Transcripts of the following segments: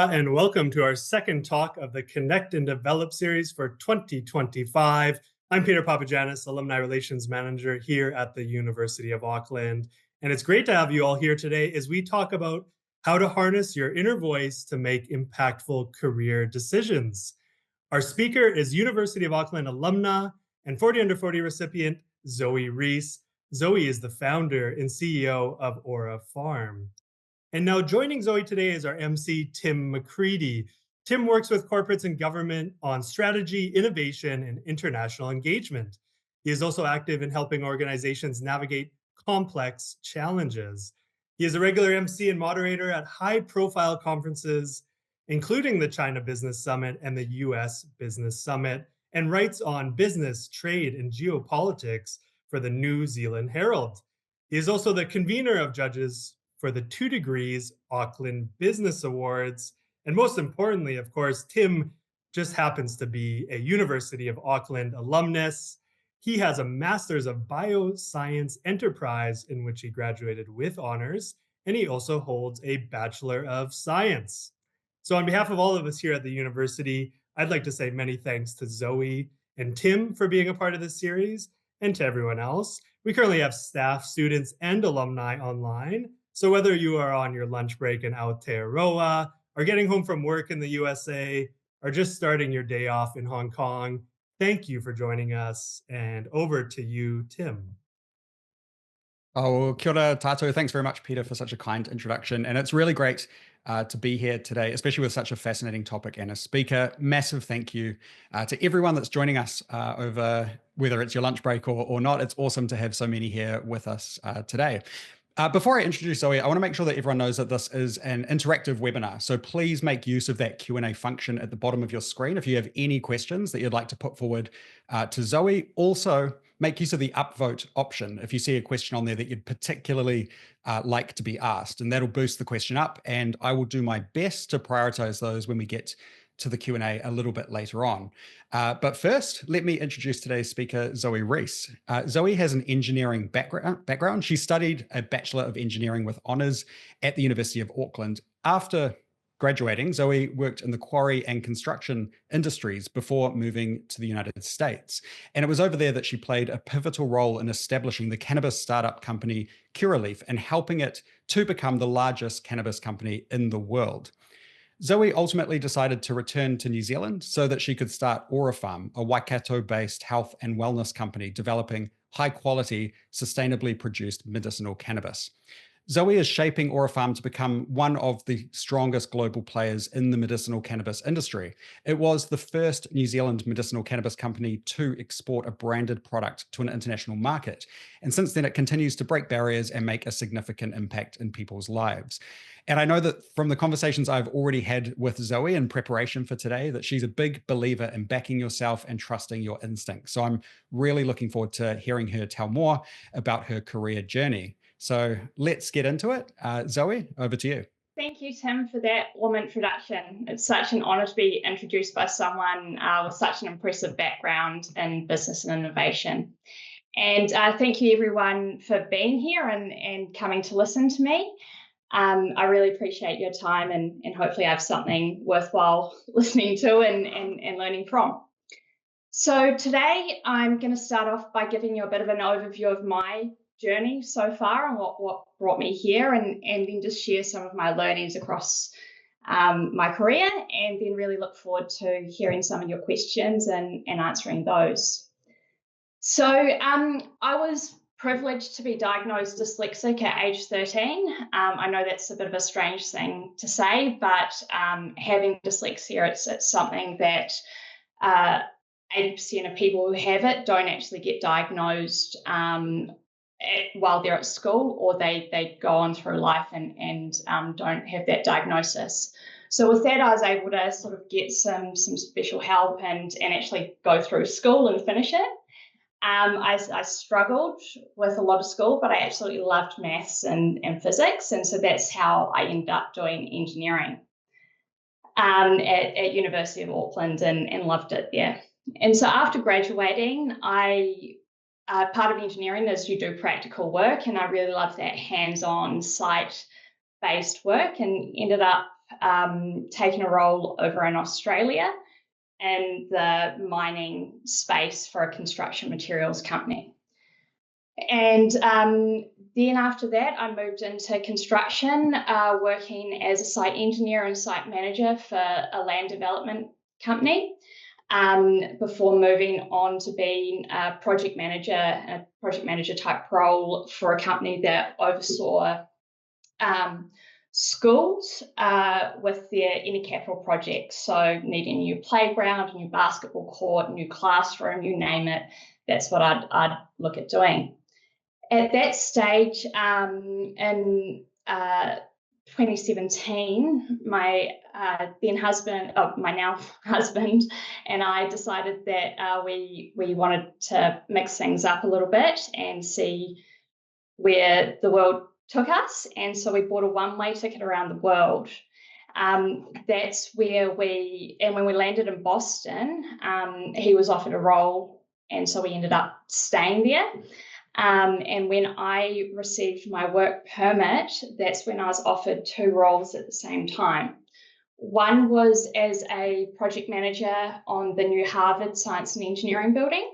Ora, and welcome to our second talk of the Connect and Develop series for 2025. I'm Peter Papagiannis, Alumni Relations Manager here at the University of Auckland, and it's great to have you all here today as we talk about how to harness your inner voice to make impactful career decisions. Our speaker is University of Auckland alumna and 40 Under 40 recipient Zoë Reece. Zoë is the founder and CEO of Ora Pharm. And now joining Zoë today is our MC, Tim McCready. Tim works with corporates and government on strategy, innovation, and international engagement. He is also active in helping organizations navigate complex challenges. He is a regular MC and moderator at high-profile conferences, including the China Business Summit and the US Business Summit, and writes on business, trade, and geopolitics for the New Zealand Herald. He is also the convener of judges for the 2 Degrees Auckland Business Awards. And most importantly, of course, Tim just happens to be a University of Auckland alumnus. He has a Master's of Bioscience Enterprise in which he graduated with honors, and he also holds a Bachelor of Science. So on behalf of all of us here at the university, I'd like to say many thanks to Zoë and Tim for being a part of this series, and to everyone else. We currently have staff, students, and alumni online. So whether you are on your lunch break in Aotearoa, or getting home from work in the USA, or just starting your day off in Hong Kong, thank you for joining us. And over to you, Tim. Oh, kia ora tātou. Thanks very much, Peter, for such a kind introduction. And it's really great to be here today, especially with such a fascinating topic and a speaker. Massive thank you to everyone that's joining us over whether it's your lunch break or not. It's awesome to have so many here with us today. Before I introduce Zoë, I want to make sure that everyone knows that this is an interactive webinar. So please make use of that Q&A function at the bottom of your screen if you have any questions that you'd like to put forward to Zoë. Also, make use of the upvote option if you see a question on there that you'd particularly like to be asked, and that'll boost the question up. And I will do my best to prioritize those when we get to the Q&A a little bit later on. But first, let me introduce today's speaker, Zoë Reece. Zoë has an engineering background. She studied a Bachelor of Engineering with honors at the University of Auckland. After graduating, Zoë worked in the quarry and construction industries before moving to the United States. And it was over there that she played a pivotal role in establishing the cannabis startup company Curaleaf and helping it to become the largest cannabis company in the world. Zoë ultimately decided to return to New Zealand so that she could start Ora Pharm, a Waikato-based health and wellness company developing high-quality, sustainably produced medicinal cannabis. Zoë is shaping Ora Pharm to become one of the strongest global players in the medicinal cannabis industry. It was the first New Zealand medicinal cannabis company to export a branded product to an international market. And since then, it continues to break barriers and make a significant impact in people's lives. And I know that from the conversations I've already had with Zoë in preparation for today, that she's a big believer in backing yourself and trusting your instincts. So I'm really looking forward to hearing her tell more about her career journey. So let's get into it. Zoë, over to you. Thank you, Tim, for that warm introduction. It's such an honor to be introduced by someone with such an impressive background in business and innovation. And thank you, everyone, for being here and coming to listen to me. I really appreciate your time, and hopefully I have something worthwhile listening to and learning from. So today I'm going to start off by giving you a bit of an overview of my journey so far and what brought me here, and then just share some of my learnings across my career, and then really look forward to hearing some of your questions and answering those. So I was privileged to be diagnosed dyslexic at age 13. I know that's a bit of a strange thing to say, but having dyslexia, it's something that 80% of people who have it don't actually get diagnosed while they're at school, or they go on through life and don't have that diagnosis. So with that, I was able to sort of get some special help and actually go through school and finish it. I struggled with a lot of school, but I absolutely loved maths and physics, and so that's how I ended up doing engineering at University of Auckland, and loved it there. And so after graduating, part of engineering is you do practical work, and I really loved that hands-on site-based work, and ended up taken a role over in Australia in the mining space for a construction materials company. And then after that, I moved into construction, working as a site engineer and site manager for a land development company, before moving on to being a project manager type role for a company that oversaw schools with their any capital projects. So needing a new playground, a new basketball court, a new classroom, you name it, that's what I'd look at doing. At that stage, in 2017, my then husband, my now husband, and I decided that we wanted to mix things up a little bit and see where the world took us. And so we bought a one-way ticket around the world. That's where when we landed in Boston, he was offered a role, and so we ended up staying there. And when I received my work permit, that's when I was offered 2 roles at the same time. One was as a project manager on the new Harvard Science and Engineering building,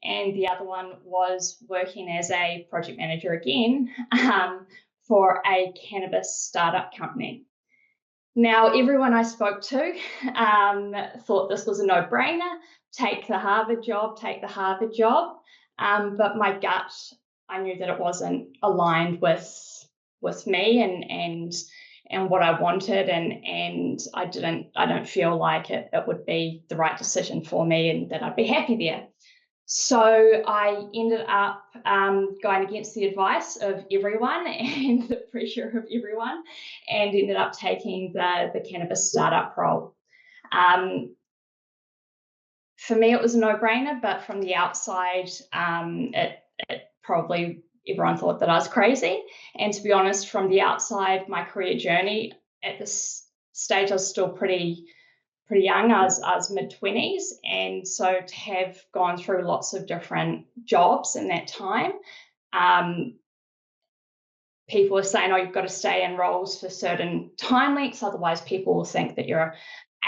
and the other one was working as a project manager again for a cannabis startup company. Now, everyone I spoke to thought this was a no-brainer. Take the Harvard job. But my gut, I knew that it wasn't aligned with me and what I wanted, and I don't feel like it would be the right decision for me and that I'd be happy there. So I ended up going against the advice of everyone and the pressure of everyone, and ended up taking the cannabis startup role. For me, it was a no-brainer, but from the outside, it probably everyone thought that I was crazy. And to be honest, from the outside, my career journey at this stage, I was still pretty young. I was mid-20s, and so to have gone through lots of different jobs in that time, people are saying, "Oh, you've got to stay in roles for certain time lengths, otherwise people will think that you're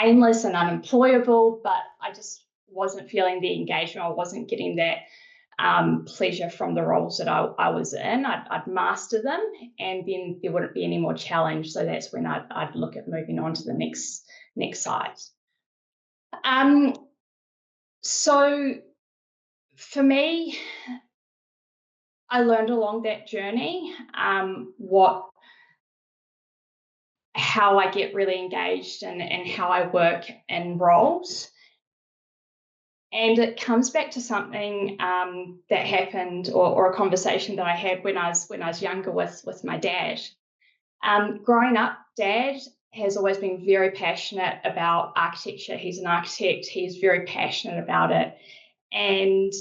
aimless and unemployable." But I just wasn't feeling the engagement. I wasn't getting that pleasure from the roles that I was in. I'd master them, and then there wouldn't be any more challenge. So that's when I'd look at moving on to the next site. So for me, I learned along that journey how I get really engaged and how I work in roles. And it comes back to something that happened, or a conversation that I had when I was younger with my dad. Growing up, Dad has always been very passionate about architecture. He's an architect. He's very passionate about it. And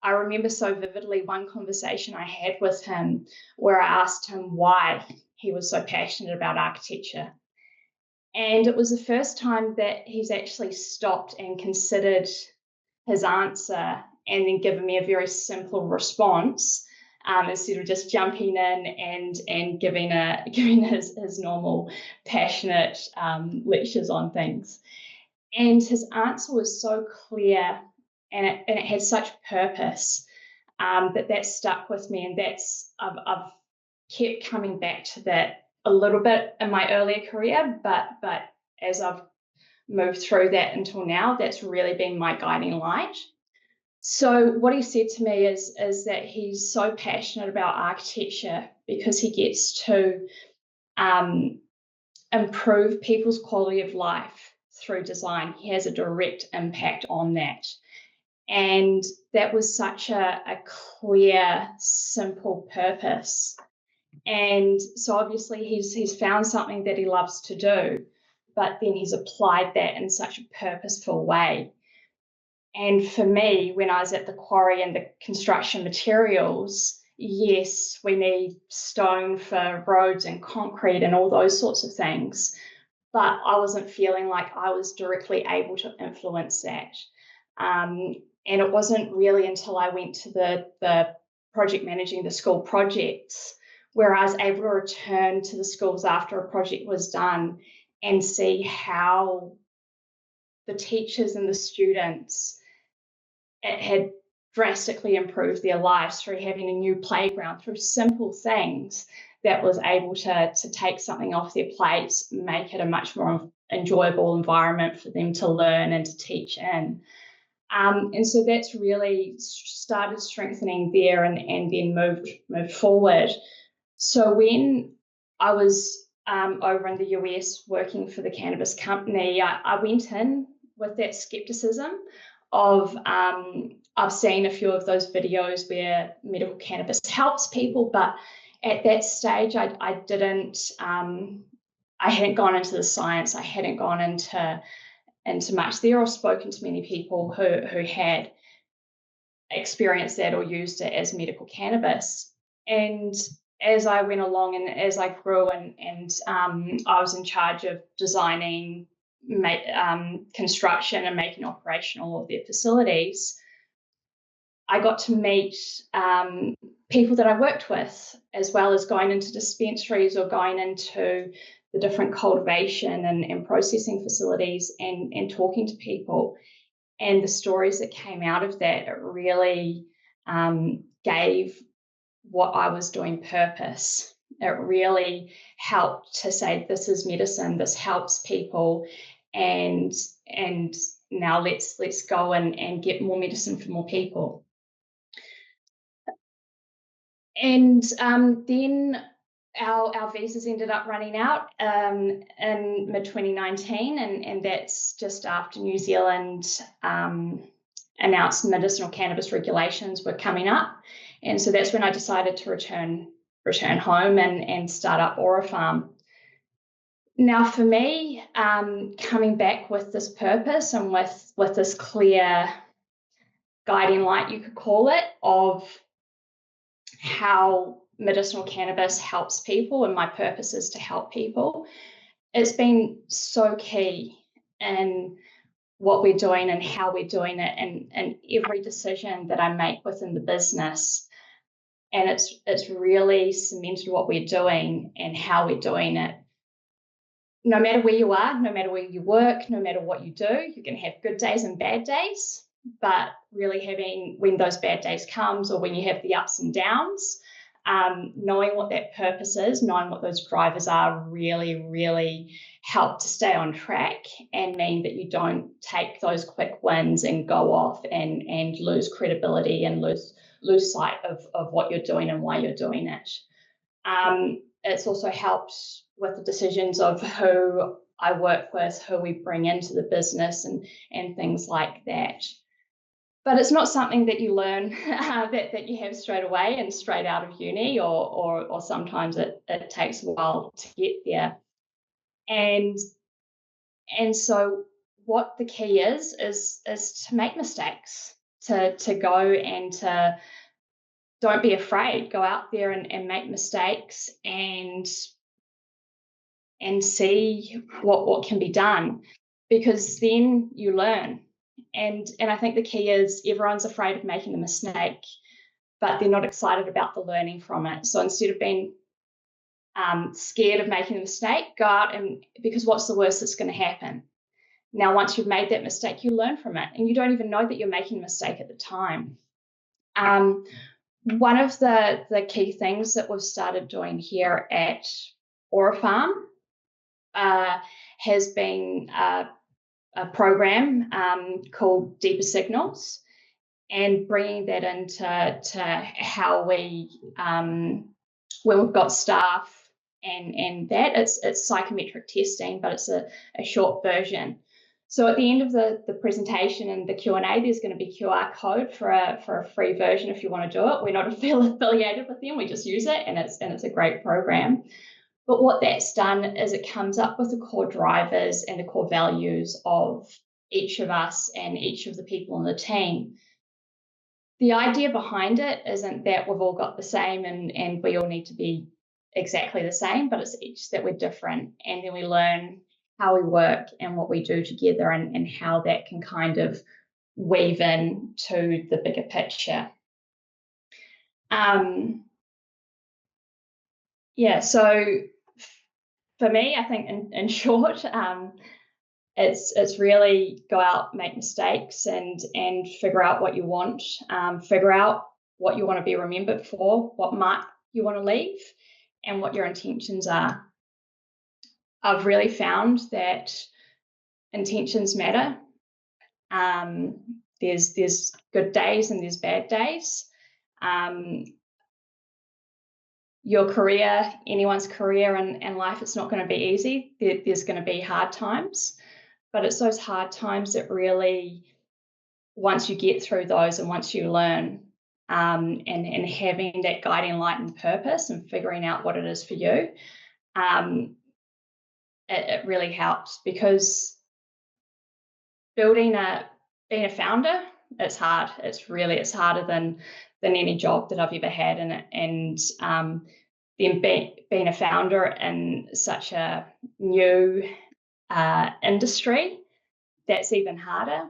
I remember so vividly one conversation I had with him where I asked him why he was so passionate about architecture. And it was the first time that he's actually stopped and considered his answer and then given me a very simple response, instead of just jumping in and giving his normal passionate lectures on things. And his answer was so clear, and it had such purpose, that stuck with me, and I've kept coming back to that a little bit in my earlier career, but as I've moved through that until now, that's really been my guiding light. So what he said to me is that he's so passionate about architecture because he gets to improve people's quality of life through design. He has a direct impact on that. And that was such a clear, simple purpose. And so obviously he's found something that he loves to do, but then he's applied that in such a purposeful way. And for me, when I was at the quarry and the construction materials, yes, we need stone for roads and concrete and all those sorts of things, but I wasn't feeling like I was directly able to influence that. And it wasn't really until I went to the project managing the school projects where I was able to return to the schools after a project was done and see how the teachers and the students, it had drastically improved their lives through having a new playground, through simple things that was able to take something off their plates, make it a much more enjoyable environment for them to learn and to teach in. And so that's really started strengthening there, and then moved forward. So when I was over in the US working for the cannabis company, I went in with that skepticism of I've seen a few of those videos where medical cannabis helps people, but at that stage I didn't I hadn't gone into the science, I hadn't gone into much there or spoken to many people who had experienced that or used it as medical cannabis. And as I went along and as I grew and I was in charge of designing, construction and making operational of their facilities, I got to meet people that I worked with, as well as going into dispensaries or going into the different cultivation and processing facilities and talking to people. And the stories that came out of that really gave what I was doing purpose. It really helped to say, this is medicine, this helps people, and now let's go and get more medicine for more people. And then our visas ended up running out in mid-2019, and that's just after New Zealand announced medicinal cannabis regulations were coming up. And so that's when I decided to return home and start up Ora Pharm. Now, for me, coming back with this purpose and with this clear guiding light, you could call it, of how medicinal cannabis helps people, and my purpose is to help people, it's been so key in what we're doing and how we're doing it, and every decision that I make within the business. And it's really cemented what we're doing and how we're doing it. No matter where you are, no matter where you work, no matter what you do, you can have good days and bad days, but really having, when those bad days comes or when you have the ups and downs, knowing what that purpose is, knowing what those drivers are, really, really help to stay on track and mean that you don't take those quick wins and go off and lose credibility and lose sight of what you're doing and why you're doing it. It's also helped with the decisions of who I work with, who we bring into the business, and things like that. But it's not something that you learn that you have straight away and straight out of uni, or sometimes it takes a while to get there. And so what the key is to make mistakes, to go and to don't be afraid, go out there and make mistakes and see what can be done, because then you learn. And I think the key is everyone's afraid of making a mistake, but they're not excited about the learning from it. So instead of being scared of making a mistake, go out, and because what's the worst that's going to happen? Now, once you've made that mistake, you learn from it, and you don't even know that you're making a mistake at the time. One of the key things that we've started doing here at Ora Pharm has been a program called Deeper Signals, and bringing that into how we, when we've got staff and that, it's psychometric testing, but it's a short version. So at the end of the presentation and the Q&A, there's going to be QR code for a free version if you want to do it. We're not affiliated with them, we just use it, and it's a great program. But what that's done is it comes up with the core drivers and the core values of each of us and each of the people on the team. The idea behind it isn't that we've all got the same and we all need to be exactly the same, but it's each that we're different. And then we learn how we work and what we do together, and how that can kind of weave in to the bigger picture. So for me, I think in short, it's really go out, make mistakes, and figure out what you want, figure out what you want to be remembered for, what mark you want to leave, and what your intentions are. I've really found that intentions matter. There's good days and there's bad days. Your career, anyone's career and life, it's not going to be easy. There's going to be hard times, but it's those hard times that really, once you get through those and once you learn, and having that guiding light and purpose and figuring out what it is for you, it really helps, because being a founder, it's hard. It's harder than any job that I've ever had, and then being a founder in such a new industry, that's even harder.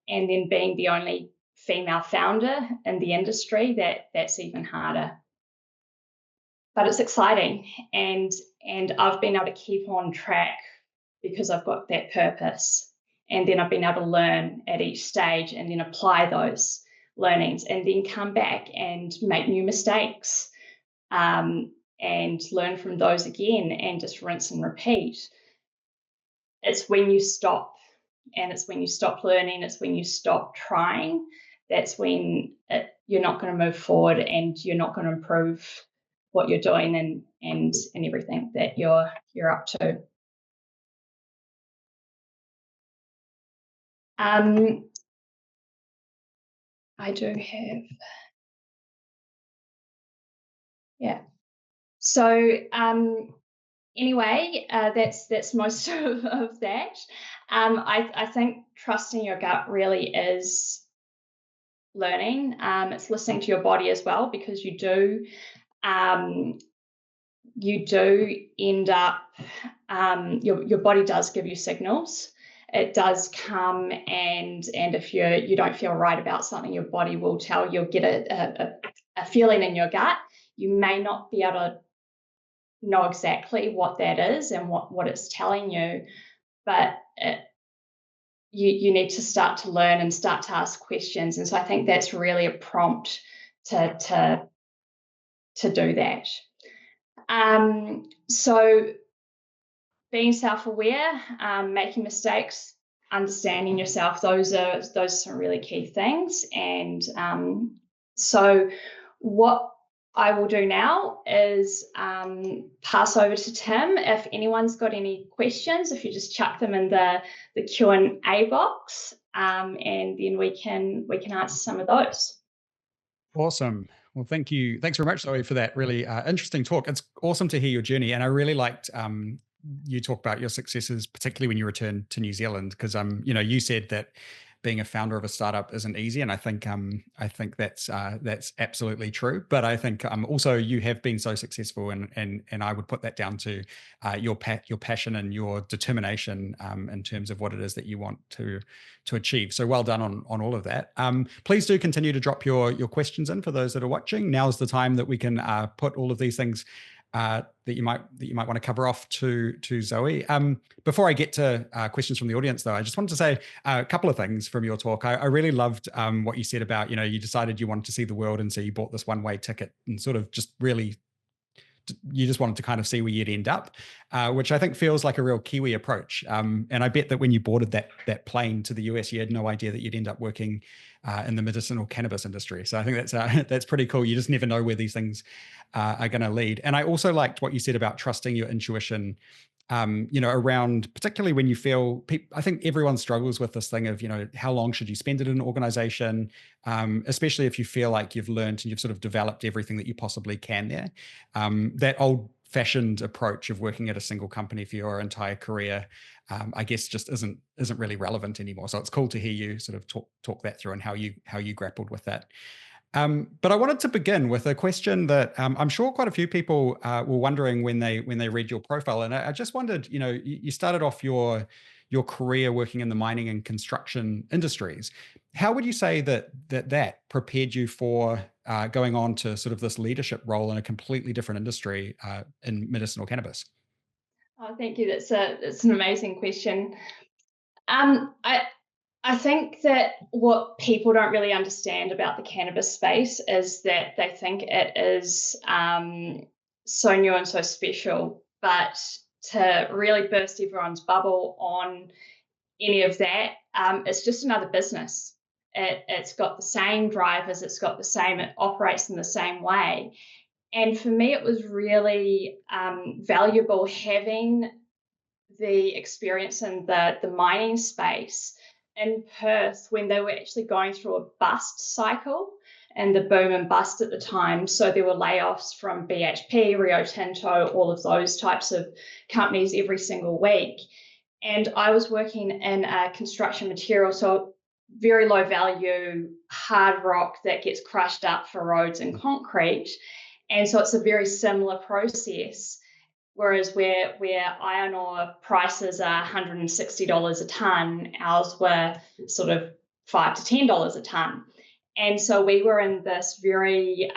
And then being the only female founder in the industry, that's even harder. But it's exciting, and I've been able to keep on track because I've got that purpose, and then I've been able to learn at each stage and then apply those learnings and then come back and make new mistakes, and learn from those again and just rinse and repeat. It's when you stop, and it's when you stop learning, it's when you stop trying, that's when you're not going to move forward, and you're not going to improve what you're doing and everything that you're up to. I do have, yeah. So anyway, that's most of that. I think trusting your gut really is learning. It's listening to your body as well, because you do end up, your body does give you signals. It does come, and if you don't feel right about something, your body will tell you'll get a feeling in your gut. You may not be able to know exactly what that is and what it's telling you, but you need to start to learn and start to ask questions. And so I think that's really a prompt to do that. So being self-aware, making mistakes, understanding yourself, those are some really key things. And so what I will do now is pass over to Tim. If anyone's got any questions, if you just chuck them in the Q&A box, and then we can answer some of those. Awesome. Well, thank you. Thanks very much, Zoe, for that really interesting talk. It's awesome to hear your journey. And I really liked you talk about your successes, particularly when you returned to New Zealand, because you said that being a founder of a startup isn't easy, and I think that's absolutely true. But I think also you have been so successful, and I would put that down to your passion and your determination in terms of what it is that you want to achieve. So well done on all of that. Please do continue to drop your questions in for those that are watching. Now's the time that we can put all of these things that you might want to cover off to Zoe. Before I get to questions from the audience, though, I just wanted to say a couple of things from your talk. I really loved what you said about, you decided you wanted to see the world, and so you bought this one-way ticket and sort of just really, you just wanted to kind of see where you'd end up, which I think feels like a real Kiwi approach. And I bet that when you boarded that plane to the US, you had no idea that you'd end up working in the medicinal cannabis industry. So I think that's pretty cool. You just never know where these things are going to lead. And I also liked what you said about trusting your intuition, around particularly when you feel, I think everyone struggles with this thing of, how long should you spend in an organization, especially if you feel like you've learned and you've sort of developed everything that you possibly can there. That old-fashioned approach of working at a single company for your entire career, I guess just isn't really relevant anymore. So it's cool to hear you sort of talk that through and how you grappled with that. But I wanted to begin with a question that I'm sure quite a few people were wondering when they read your profile. And I just wondered, you started off your career working in the mining and construction industries. How would you say that prepared you for going on to sort of this leadership role in a completely different industry in medicinal cannabis? Oh, thank you. That's an amazing question. Um, I I think that what people don't really understand about the cannabis space is that they think it is so new and so special, but to really burst everyone's bubble on any of that, it's just another business. It's got the same drivers, it operates in the same way. And for me, it was really valuable having the experience in the mining space in Perth when they were actually going through a bust cycle and the boom and bust at the time. So there were layoffs from BHP, Rio Tinto, all of those types of companies every single week. And I was working in a construction material, so very low value hard rock that gets crushed up for roads and concrete. And so it's a very similar process. Whereas where iron ore prices are $160 a ton, ours were sort of $5 to $10 a ton. And so we were in this very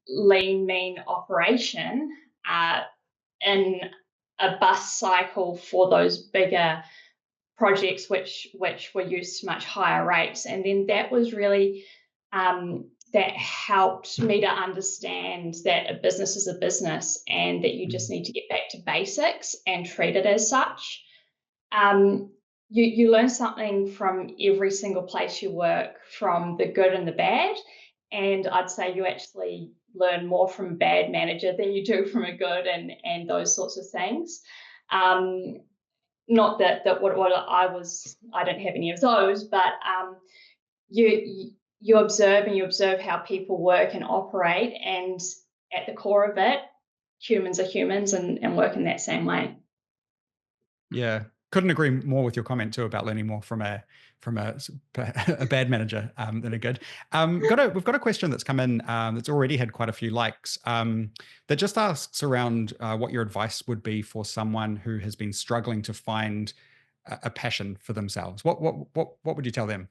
lean, mean operation in a bus cycle for those bigger projects, which were used to much higher rates. And then that was really that helped me to understand that a business is a business and that you just need to get back to basics and treat it as such. You learn something from every single place you work, from the good and the bad. And I'd say you actually learn more from a bad manager than you do from a good, and those sorts of things. Not that what I don't have any of those, but you observe, and you observe how people work and operate, and at the core of it, humans are humans and work in that same way. Yeah, couldn't agree more with your comment too about learning more from a bad manager than a good. We've got a question that's come in that's already had quite a few likes that just asks around what your advice would be for someone who has been struggling to find a passion for themselves. What would you tell them?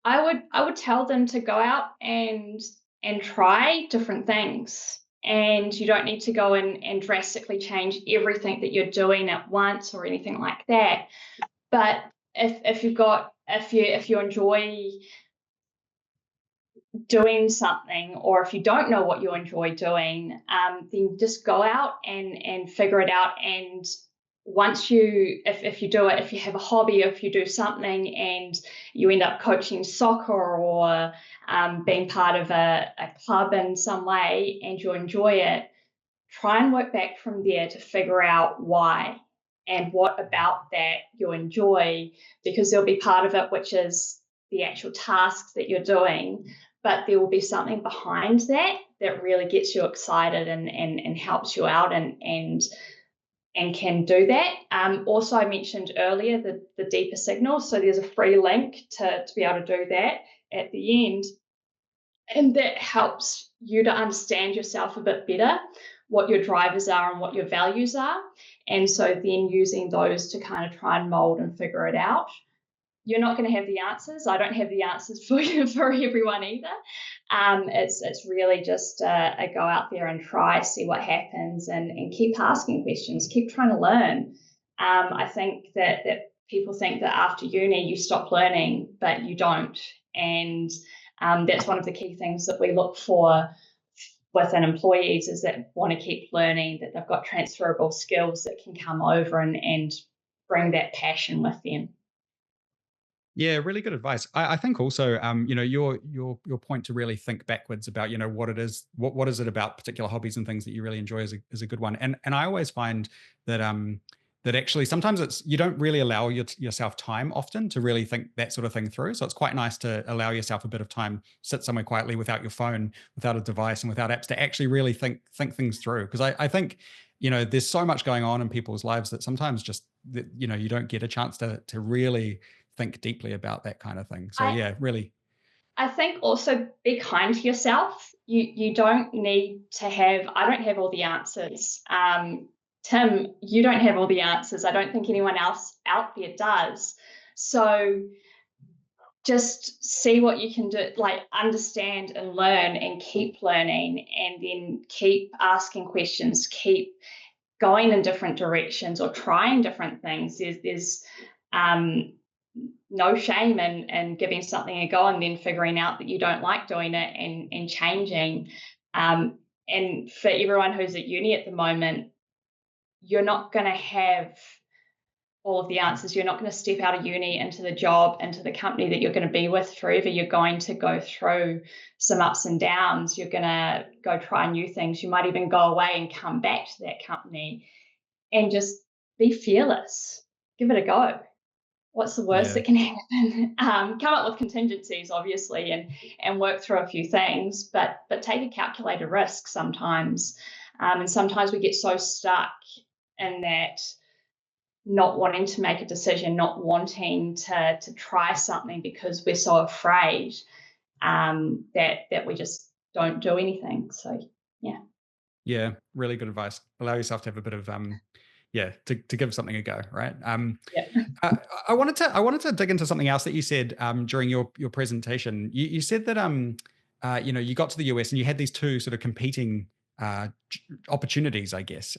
I would tell them to go out and try different things. And you don't need to go and drastically change everything that you're doing at once or anything like that. But if you enjoy doing something, or if you don't know what you enjoy doing, then just go out and figure it out. And once if you do it, if you have a hobby, or if you do something and you end up coaching soccer, or being part of a club in some way, and you enjoy it, try and work back from there to figure out why and what about that you enjoy, because there'll be part of it which is the actual tasks that you're doing, but there will be something behind that that really gets you excited and helps you out and can do that. Also, I mentioned earlier the deeper signals. So there's a free link to be able to do that at the end. And that helps you to understand yourself a bit better, what your drivers are and what your values are. And so then using those to kind of try and mold and figure it out. You're not going to have the answers. I don't have the answers for you, for everyone either. It's really just a go out there and try, see what happens, and keep asking questions, keep trying to learn. I think that people think that after uni you stop learning, but you don't. And that's one of the key things that we look for within employees, is that want to keep learning, that they've got transferable skills that can come over and bring that passion with them. Yeah, really good advice. I think also, your point to really think backwards about, what it is, what is it about particular hobbies and things that you really enjoy is a good one. And I always find that that actually sometimes you don't really allow yourself time often to really think that sort of thing through. So it's quite nice to allow yourself a bit of time, sit somewhere quietly without your phone, without a device, and without apps, to actually really think things through. Because I think, there's so much going on in people's lives that sometimes just you don't get a chance to really think deeply about that kind of thing. So I, yeah, really. I think also be kind to yourself. You don't need to have, I don't have all the answers. Tim, you don't have all the answers. I don't think anyone else out there does. So just see what you can do, like understand and learn and keep learning, and then keep asking questions, keep going in different directions or trying different things. There's no shame in giving something a go and then figuring out that you don't like doing it and changing. And for everyone who's at uni at the moment, you're not going to have all of the answers. You're not going to step out of uni into the job, into the company that you're going to be with forever. You're going to go through some ups and downs. You're going to go try new things. You might even go away and come back to that company, and just be fearless. Give it a go. What's the worst that can happen? Come up with contingencies, obviously, and work through a few things, but take a calculated risk sometimes. And sometimes we get so stuck in that not wanting to make a decision, not wanting to try something because we're so afraid that we just don't do anything. So yeah. Yeah, really good advice. Allow yourself to have a bit of to give something a go, right? I wanted to dig into something else that you said during your presentation. You said that you got to the US and you had these two sort of competing opportunities, I guess,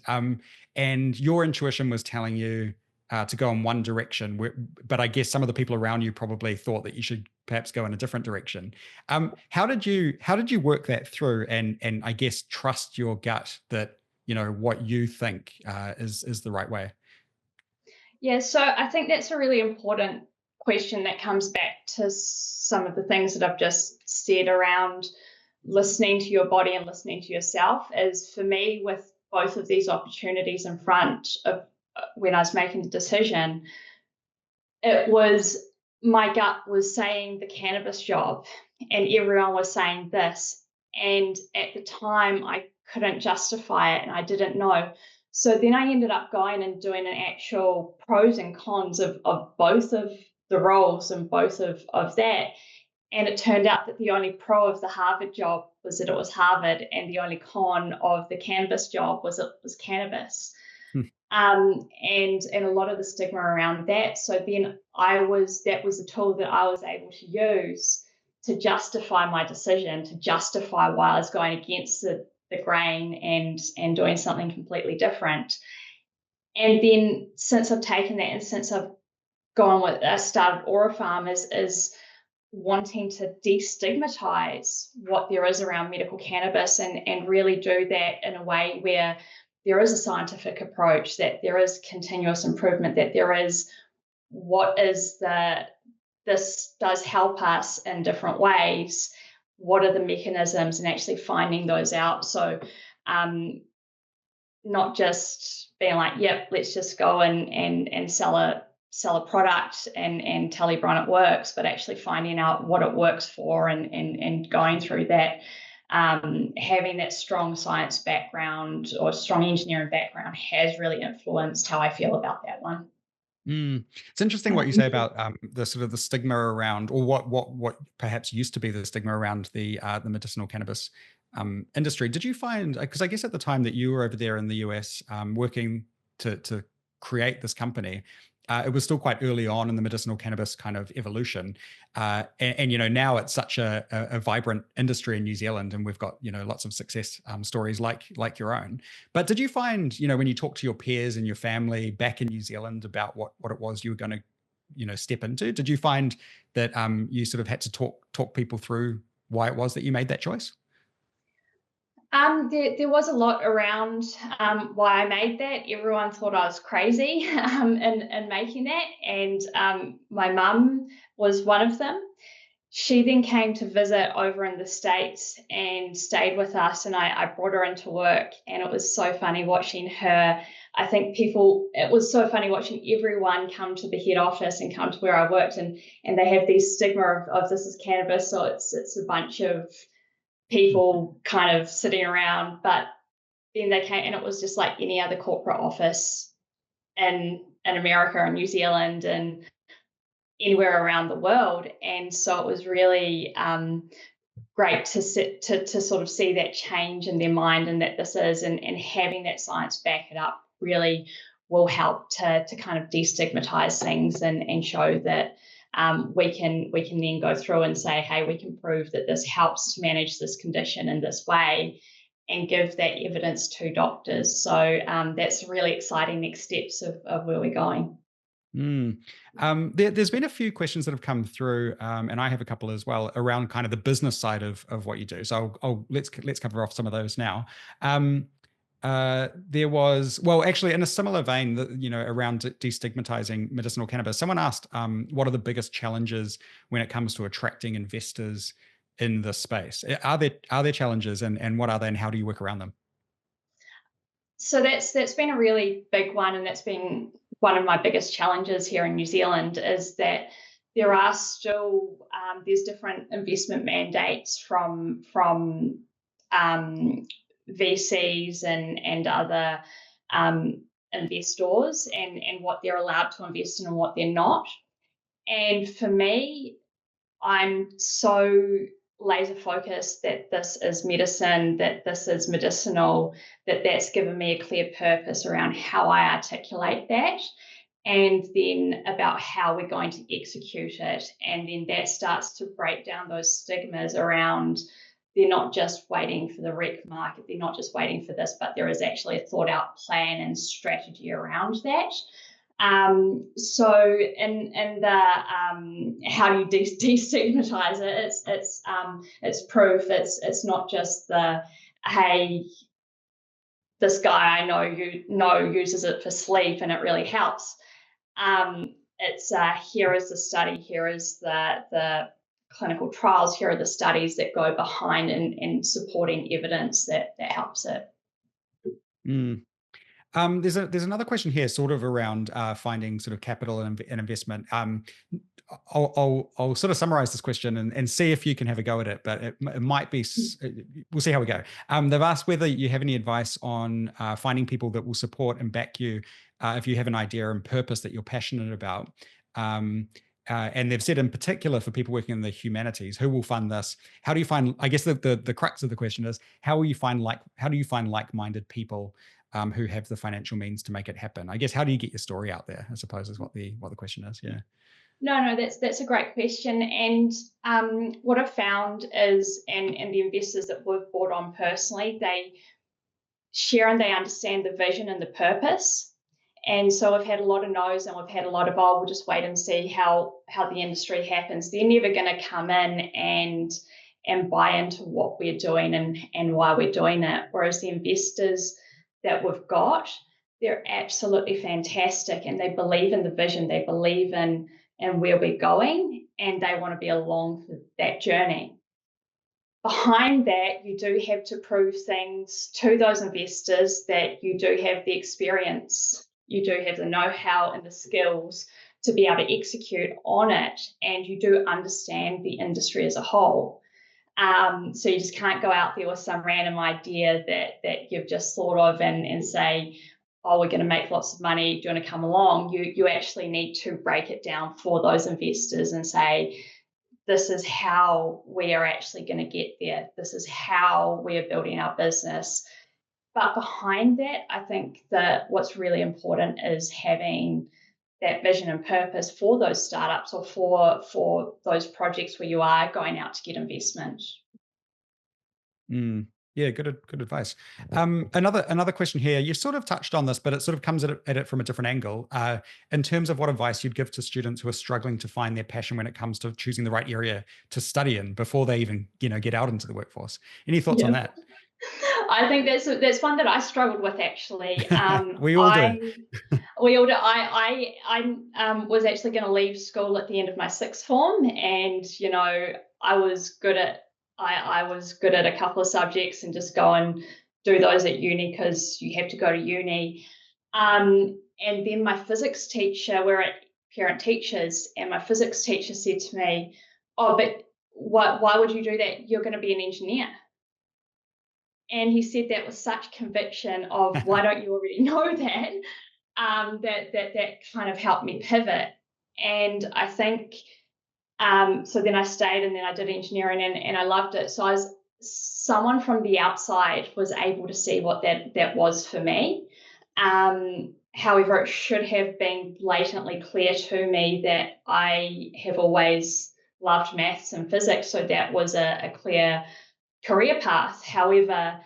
and your intuition was telling you to go in one direction, but I guess some of the people around you probably thought that you should perhaps go in a different direction. How did you work that through, and I guess trust your gut that what you think is the right way? Yeah, so I think that's a really important question that comes back to some of the things that I've just said around listening to your body and listening to yourself. Is for me, with both of these opportunities in front of when I was making the decision, it was my gut was saying the cannabis job, and everyone was saying this. And at the time, I couldn't justify it and I didn't know. So then I ended up going and doing an actual pros and cons of both of the roles and both of that. And it turned out that the only pro of the Harvard job was that it was Harvard, and the only con of the cannabis job was it was cannabis. And a lot of the stigma around that. So then that was the tool that I was able to use to justify my decision, to justify why I was going against the grain and doing something completely different. And then since I've taken that and since I've gone with started Ora Pharm is wanting to destigmatize what there is around medical cannabis and really do that in a way where there is a scientific approach, that there is continuous improvement, that there is this does help us in different ways. What are the mechanisms, and actually finding those out. So not just being like, yep, let's just go and sell a product and tell everyone it works, but actually finding out what it works for and going through that. Having that strong science background or strong engineering background has really influenced how I feel about that one. It's interesting what you say about the sort of the stigma around, or what perhaps used to be the stigma around the medicinal cannabis industry. Did you find, because I guess at the time that you were over there in the US working to create this company, it was still quite early on in the medicinal cannabis kind of evolution, and now it's such a vibrant industry in New Zealand, and we've got lots of success stories like your own. But did you find when you talk to your peers and your family back in New Zealand about what it was you were going to step into, did you find that you sort of had to talk people through why it was that you made that choice? There was a lot around why I made that. Everyone thought I was crazy in making that, and my mum was one of them. She then came to visit over in the States and stayed with us, and I brought her into work, and it was so funny watching her. I think it was so funny watching everyone come to the head office and come to where I worked, and they have these stigma of this is cannabis, so it's a bunch of people kind of sitting around. But then they came, and it was just like any other corporate office in America and New Zealand and anywhere around the world. And so it was really great to sort of see that change in their mind, and that this is, and having that science back it up really will help to kind of destigmatize things and show that we can then go through and say, hey, we can prove that this helps to manage this condition in this way, and give that evidence to doctors. So that's really exciting next steps of where we're going. There's been a few questions that have come through, and I have a couple as well around kind of the business side of what you do. So let's cover off some of those now. There was, well, actually, in a similar vein, around destigmatizing medicinal cannabis. Someone asked, what are the biggest challenges when it comes to attracting investors in this space? Are there challenges, and what are they, and how do you work around them? So that's been a really big one, and that's been one of my biggest challenges here in New Zealand, is that there are still there's different investment mandates from VCs and other investors, and what they're allowed to invest in and what they're not. And for me, I'm so laser focused that this is medicine, that this is medicinal, that's given me a clear purpose around how I articulate that, and then about how we're going to execute it. And then that starts to break down those stigmas around, they're not just waiting for the rec market, they're not just waiting for this, but there is actually a thought out plan and strategy around that. So in the how do you destigmatize it? It's proof. It's not just the, hey, this guy I know uses it for sleep and it really helps. It's here is the study, here is the clinical trials, here are the studies that go behind and supporting evidence that helps it. There's another question here, sort of around finding sort of capital and investment. I'll sort of summarize this question and see if you can have a go at it, but it might be, we'll see how we go. They've asked whether you have any advice on finding people that will support and back you if you have an idea and purpose that you're passionate about. And they've said in particular for people working in the humanities, who will fund this? How do you find, I guess the crux of the question is, how do you find like-minded people who have the financial means to make it happen? I guess, how do you get your story out there, I suppose, is what the question is. Yeah. No, that's a great question. And what I've found is, and the investors that we've brought on personally, they share and they understand the vision and the purpose. And so I've had a lot of no's, and we've had a lot of, oh, we'll just wait and see how the industry happens. They're never going to come in and buy into what we're doing and why we're doing it. Whereas the investors that we've got, they're absolutely fantastic, and they believe in the vision, they believe in where we're going, and they want to be along for that journey. Behind that, you do have to prove things to those investors that you do have the experience, you do have the know-how and the skills to be able to execute on it, and you do understand the industry as a whole. So you just can't go out there with some random idea that you've just thought of and say, oh, we're going to make lots of money, do you want to come along? You actually need to break it down for those investors and say, this is how we are actually going to get there. This is how we are building our business. But behind that, I think that what's really important is having that vision and purpose for those startups or for those projects where you are going out to get investment. Yeah, good advice. Another question here. You sort of touched on this, but it sort of comes at it from a different angle. In terms of what advice you'd give to students who are struggling to find their passion when it comes to choosing the right area to study in before they even get out into the workwork. Any thoughts on that? I think that's one that I struggled with, actually. We all do. We all do. I was actually going to leave school at the end of my sixth form, and I was good at a couple of subjects and just go and do those at uni because you have to go to uni. And then my physics teacher, we're at parent teachers, and my physics teacher said to me, "Oh, but why would you do that? You're going to be an engineer." And he said that with such conviction of, why don't you already know that? That kind of helped me pivot. And I think, so then I stayed, and then I did engineering, and I loved it. So someone from the outside was able to see what that was for me. However, it should have been blatantly clear to me that I have always loved maths and physics. So that was a clear career path. However,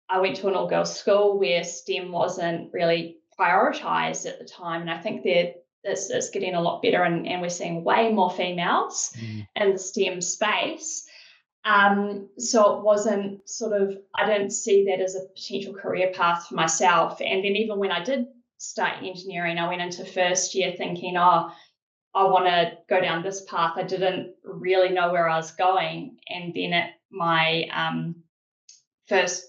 I went to an all-girls school where STEM wasn't really prioritized at the time. And I think it's getting a lot better, and we're seeing way more females in the STEM space. So it wasn't I didn't see that as a potential career path for myself. And then even when I did start engineering, I went into first year thinking, oh, I want to go down this path. I didn't really know where I was going. And then at my first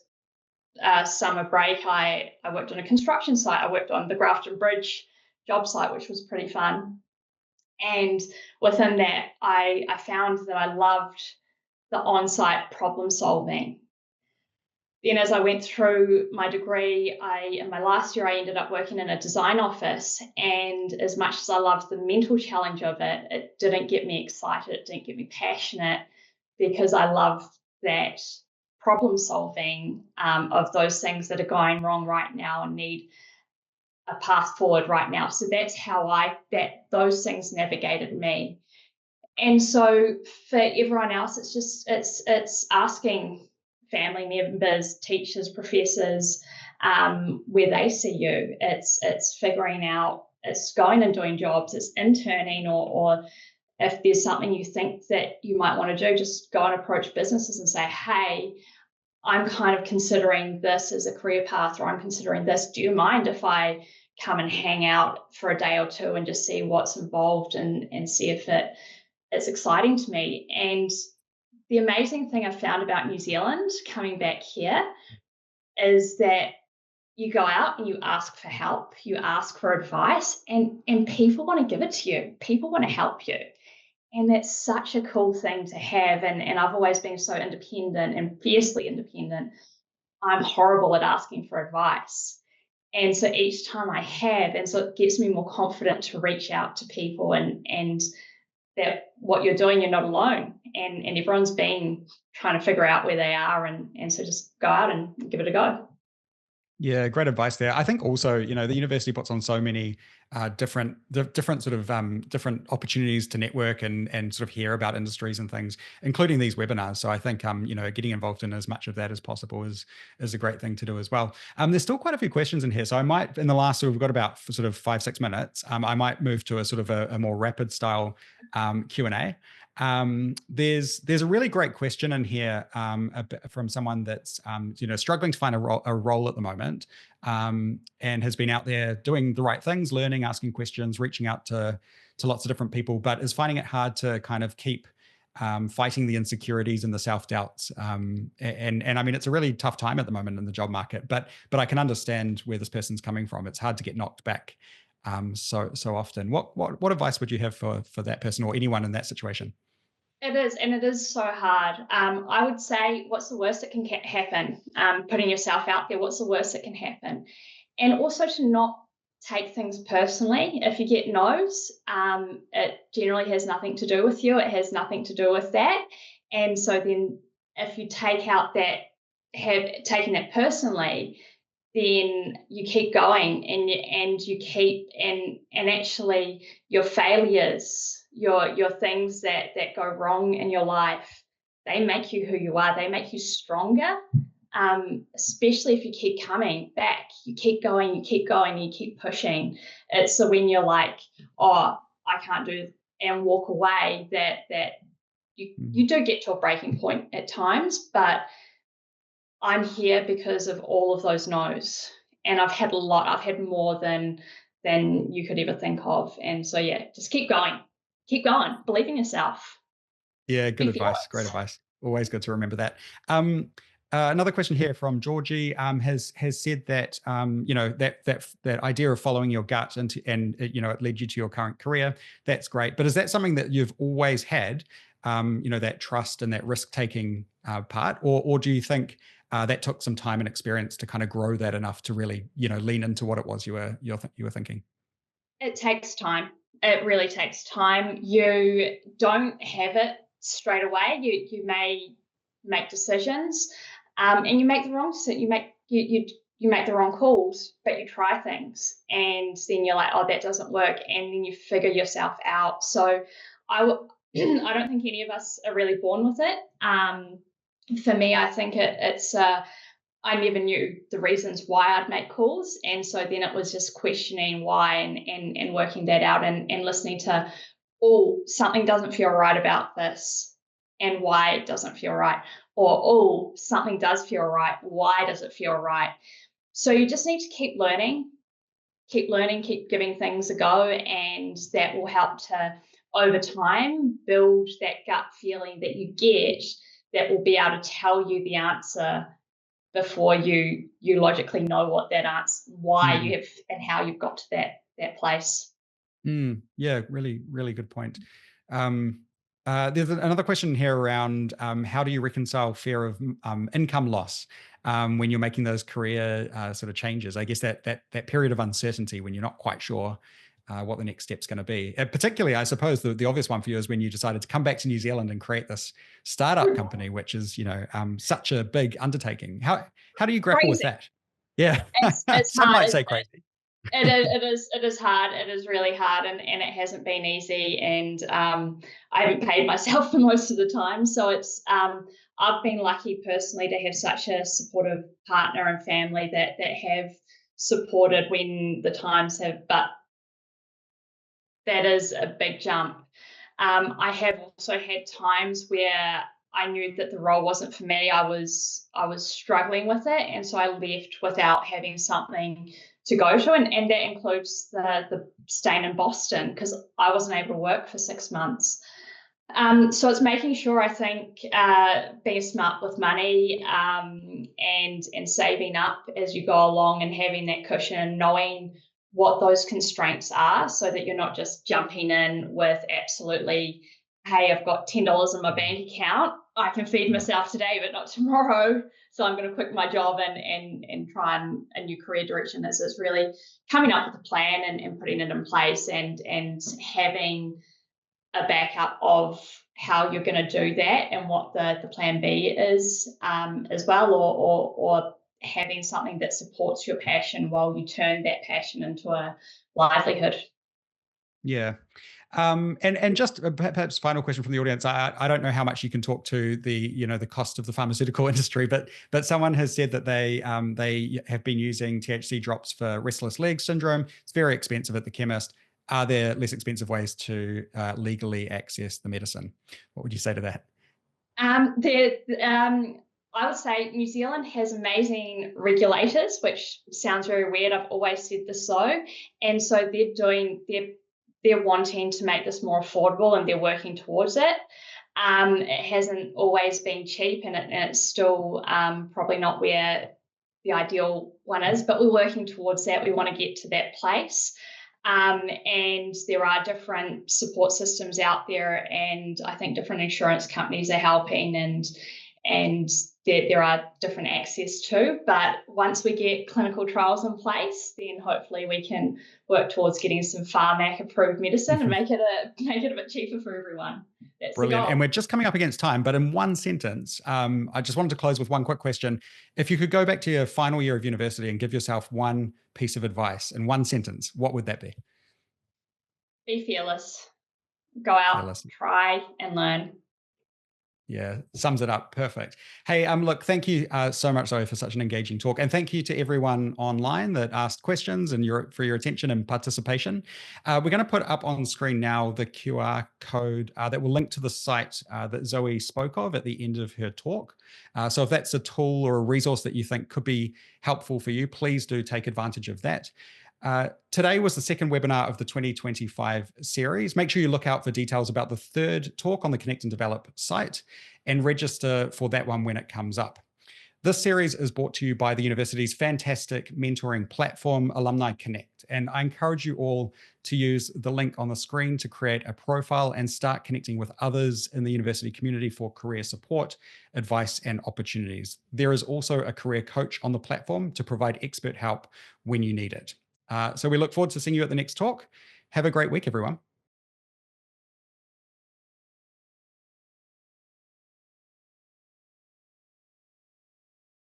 summer break, I worked on a construction site. I worked on the Grafton Bridge job site, which was pretty fun. And within that, I found that I loved the on-site problem solving. Then as I went through my degree, in my last year, I ended up working in a design office. And as much as I loved the mental challenge of it, it didn't get me excited. It didn't get me passionate, because I love that problem solving of those things that are going wrong right now and need a path forward right now. So that's how those things navigated me. And so for everyone else, it's asking family members, teachers, professors, where they see you. It's figuring out, it's going and doing jobs, it's interning, or if there's something you think that you might want to do, just go and approach businesses and say, hey, I'm kind of considering this as a career path, or I'm considering this. Do you mind if I come and hang out for a day or two and just see what's involved and see if it's exciting to me? And the amazing thing I found about New Zealand coming back here is that you go out and you ask for help, you ask for advice, and people want to give it to you. People want to help you. And that's such a cool thing to have. And I've always been so independent and fiercely independent. I'm horrible at asking for advice. And so each time I have, and so it gets me more confident to reach out to people, and that what you're doing, you're not alone. And everyone's been trying to figure out where they are. And so just go out and give it a go. Yeah, great advice there. I think also, the university puts on so many different different opportunities to network and sort of hear about industries and things, including these webinars. So I think getting involved in as much of that as possible is a great thing to do as well. There's still quite a few questions in here, so I might, in the last, so we've got about sort of 5-6 minutes. I might move to a sort of a more rapid style Q&A. There's a really great question in here from someone that's struggling to find a role at the moment, and has been out there doing the right things, learning, asking questions, reaching out to lots of different people, but is finding it hard to kind of keep fighting the insecurities and the self-doubts. And I mean, it's a really tough time at the moment in the job market, but I can understand where this person's coming from. It's hard to get knocked back so often. What advice would you have for that person or anyone in that situation? It is, and it is so hard. I would say, what's the worst that can happen? Putting yourself out there, what's the worst that can happen? And also to not take things personally. If you get no's, it generally has nothing to do with you. It has nothing to do with that. And so then if you take out that, taking that personally, then you keep going, and you keep, and actually your failures, your things that go wrong in your life, they make you who you are. They make you stronger. Especially if you keep coming back, you keep going, you keep pushing. It's so when you're like, oh, I can't do, and walk away, that you do get to a breaking point at times. But I'm here because of all of those no's, and I've had a lot. I've had more than you could ever think of. And so yeah, just keep going, believe in yourself. Yeah, good advice. Great advice. Always good to remember that. Another question here from Georgie has said that that idea of following your gut and it led you to your current career. That's great. But is that something that you've always had? That trust and that risk taking part, or do you think that took some time and experience to kind of grow that enough to really lean into what it was you were thinking? It takes time. It really takes time. You don't have it straight away. You may make decisions, and you make the wrong decision. You make the wrong calls, but you try things, and then you're like, oh, that doesn't work, and then you figure yourself out. So I don't think any of us are really born with it. For me, I think it's I never knew the reasons why I'd make calls. And so then it was just questioning why and working that out and listening to, oh, something doesn't feel right about this and why it doesn't feel right. Or, oh, something does feel right. Why does it feel right? So you just need to keep learning, keep giving things a go. And that will help to, over time, build that gut feeling that you get that will be able to tell you the answer before you logically know what that answer, why you have and how you've got to that place. Yeah, really, really good point. There's another question here around how do you reconcile fear of income loss when you're making those career sort of changes? I guess that period of uncertainty when you're not quite sure what the next step's going to be. Particularly, I suppose the obvious one for you is when you decided to come back to New Zealand and create this startup company, which is such a big undertaking. How do you grapple with that? Yeah, it's some hard. might say crazy. It is hard. It is really hard, and it hasn't been easy. And I haven't paid myself for most of the time, so it's I've been lucky personally to have such a supportive partner and family that have supported when the times have. But that is a big jump. I have also had times where I knew that the role wasn't for me. I was struggling with it, and so I left without having something to go to, and that includes the staying in Boston because I wasn't able to work for 6 months. So it's making sure, I think, being smart with money and saving up as you go along and having that cushion and knowing what those constraints are so that you're not just jumping in with absolutely, hey, I've got $10 in my bank account. I can feed myself today, but not tomorrow. So I'm going to quit my job and try a new career direction. It's really coming up with a plan and putting it in place and having a backup of how you're going to do that and what the plan B is as well, or having something that supports your passion while you turn that passion into a livelihood. Yeah. And just perhaps final question from the audience. I don't know how much you can talk to the cost of the pharmaceutical industry, but someone has said that they have been using THC drops for restless leg syndrome. It's very expensive at the chemist. Are there less expensive ways to legally access the medicine? What would you say to that? I would say New Zealand has amazing regulators, which sounds very weird. I've always said this and so they're wanting to make this more affordable and they're working towards it. It hasn't always been cheap and it's still probably not where the ideal one is, but we're working towards that. We want to get to that place. And there are different support systems out there, and I think different insurance companies are helping, and there are different access to. But once we get clinical trials in place, then hopefully we can work towards getting some Pharmac approved medicine and make it a bit cheaper for everyone. That's brilliant. And we're just coming up against time, but in one sentence, I just wanted to close with one quick question. If you could go back to your final year of university and give yourself one piece of advice in one sentence, what would that be? Be fearless. Go out, try and learn. Yeah, sums it up. Perfect. Hey, look, thank you so much, Zoe, for such an engaging talk. And thank you to everyone online that asked questions and for your attention and participation. We're going to put up on screen now the QR code that will link to the site that Zoe spoke of at the end of her talk. So if that's a tool or a resource that you think could be helpful for you, please do take advantage of that. Today was the second webinar of the 2025 series. Make sure you look out for details about the third talk on the Connect and Develop site and register for that one when it comes up. This series is brought to you by the university's fantastic mentoring platform, Alumni Connect. And I encourage you all to use the link on the screen to create a profile and start connecting with others in the university community for career support, advice, and opportunities. There is also a career coach on the platform to provide expert help when you need it. So we look forward to seeing you at the next talk. Have a great week, everyone.